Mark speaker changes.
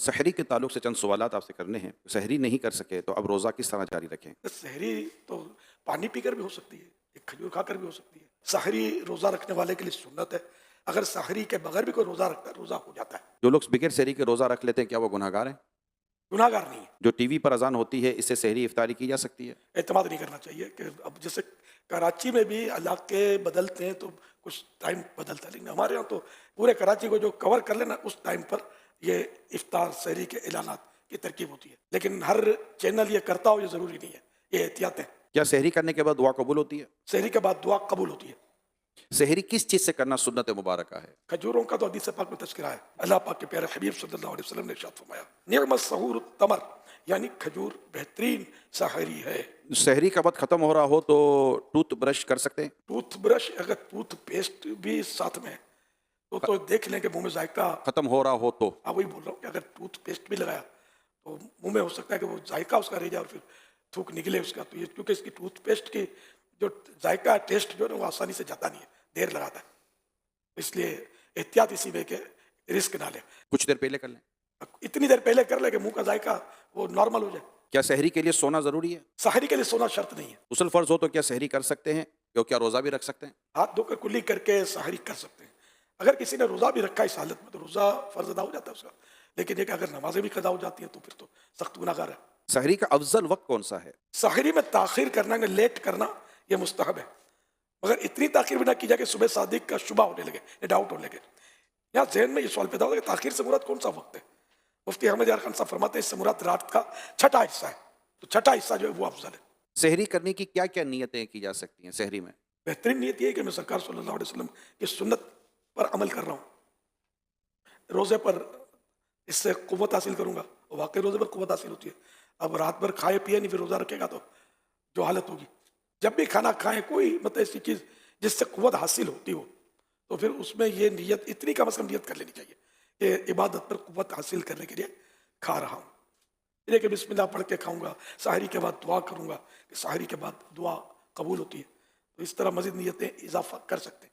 Speaker 1: سحری کے تعلق سے چند سوالات آپ سے کرنے ہیں. سحری نہیں کر سکے تو اب روزہ کس طرح جاری رکھیں؟
Speaker 2: سحری تو پانی پی کر بھی ہو سکتی ہے، ایک کھجور کھا کر بھی ہو سکتی ہے. سحری روزہ رکھنے والے کے لیے سنت ہے. اگر سحری کے بغیر بھی کوئی روزہ رکھتا ہے روزہ ہو جاتا ہے.
Speaker 1: جو لوگ بغیر سحری کے روزہ رکھ لیتے ہیں کیا وہ گناہ گار ہیں؟
Speaker 2: گناہ گار نہیں ہے.
Speaker 1: جو ٹی وی پر اذان ہوتی ہے اس سے سحری افطاری کی جا سکتی ہے؟
Speaker 2: اعتماد نہیں کرنا چاہیے کہ اب جیسے کراچی میں بھی علاقے بدلتے ہیں تو کچھ ٹائم بدلتا ہے، لیکن ہمارے یہاں تو پورے کراچی کو جو کور کر لینا اس ٹائم پر یہ افطار سحری کے اعلانات کی ترکیب ہوتی ہے. لیکن ہر چینل یہ کرتا ہو یہ ضروری نہیں ہے، یہ احتیاط ہے.
Speaker 1: کیا سحری کرنے کے بعد دعا قبول ہوتی ہے؟
Speaker 2: سحری کے بعد دعا قبول ہوتی ہے.
Speaker 1: سحری کس چیز سے کرنا سنت مبارکہ ہے؟
Speaker 2: کھجوروں کا تو حدیث پاک میں تذکرہ ہے. اللہ پاک کے پیارے حبیب صلی اللہ علیہ وسلم نے ارشاد فرمایا نعم السحور التمر، یعنی کھجور بہترین سحری ہے.
Speaker 1: سحری کا وقت ختم ہو رہا ہو تو ٹوتھ برش کر سکتے ہیں؟
Speaker 2: ٹوتھ برش اگر ٹوتھ پیسٹ بھی ساتھ میں ہے تو دیکھ لیں کہ منہ میں ذائقہ.
Speaker 1: ختم ہو رہا ہو تو
Speaker 2: وہی بول رہا ہوں کہ اگر ٹوتھ پیسٹ بھی لگایا تو منہ میں ہو سکتا ہے کہ وہ ذائقہ اس کا رہ جائے اور پھر تھوک نکلے اس کا. تو یہ کیونکہ اس کی ٹوتھ پیسٹ کی جو ذائقہ ٹیسٹ جو ہے وہ آسانی سے جاتا نہیں ہے، دیر لگاتا ہے. اس لیے احتیاط اسی میں کہ رسک نہ لیں.
Speaker 1: کچھ دیر پہلے کر لیں.
Speaker 2: اتنی دیر پہلے کر لیں کہ منہ کا ذائقہ وہ نارمل ہو جائے.
Speaker 1: کیا سحری کے لیے سونا ضروری ہے؟
Speaker 2: سحری کے لیے سونا شرط نہیں ہے.
Speaker 1: غسل فرض ہو تو کیا سحری کر سکتے ہیں؟ کیا روزہ بھی رکھ سکتے ہیں؟
Speaker 2: ہاتھ دھو کر کلی کر کے سحری کر سکتے ہیں. اگر کسی نے روزہ بھی رکھا اس حالت میں تو روزہ فرض ادا ہو جاتا ہے اس کا. لیکن یہ کہ اگر نمازیں بھی قضا ہو جاتی ہیں تو پھر تو سخت گناہ گار ہے.
Speaker 1: سحری کا افضل وقت کون سا ہے؟
Speaker 2: سحری میں تاخیر کرنا یا لیٹ کرنا یہ مستحب ہے، مگر اتنی تاخیر بھی نہ کی جائے کہ صبح صادق کا شبہ ہونے لگے یا ڈاؤٹ ہونے لگے. یہاں ذہن میں یہ سوال پیدا ہوتا ہے کہ تاخیر سے مراد کون سا وقت ہے؟ مفتی احمد یار خان صاحب فرماتے ہیں اس سے مراد رات کا چھٹا حصہ ہے. تو چھٹا حصہ جو ہے وہ افضل ہے.
Speaker 1: سحری کرنے کی کیا کیا نیتیں کی جا سکتی ہیں سحری میں؟
Speaker 2: بہترین نیت یہ ہے کہ میں سرکار صلی اللہ علیہ وسلم کی سنت پر عمل کر رہا ہوں، روزے پر اس سے قوت حاصل کروں گا. واقعی روزے پر قوت حاصل ہوتی ہے. اب رات بھر کھائے پیے نہیں پھر روزہ رکھے گا تو جو حالت ہوگی. جب بھی کھانا کھائیں کوئی مطلب ایسی چیز جس سے قوت حاصل ہوتی ہو تو پھر اس میں یہ نیت اتنی کم از کم نیت کر لینی چاہیے کہ عبادت پر قوت حاصل کرنے کے لیے کھا رہا ہوں. یہ کہ بسم اللہ پڑھ کے کھاؤں گا، سحری کے بعد دعا کروں گا کہ سحری کے بعد دعا قبول ہوتی ہے. تو اس طرح مزید نیتیں اضافہ کر سکتے ہیں.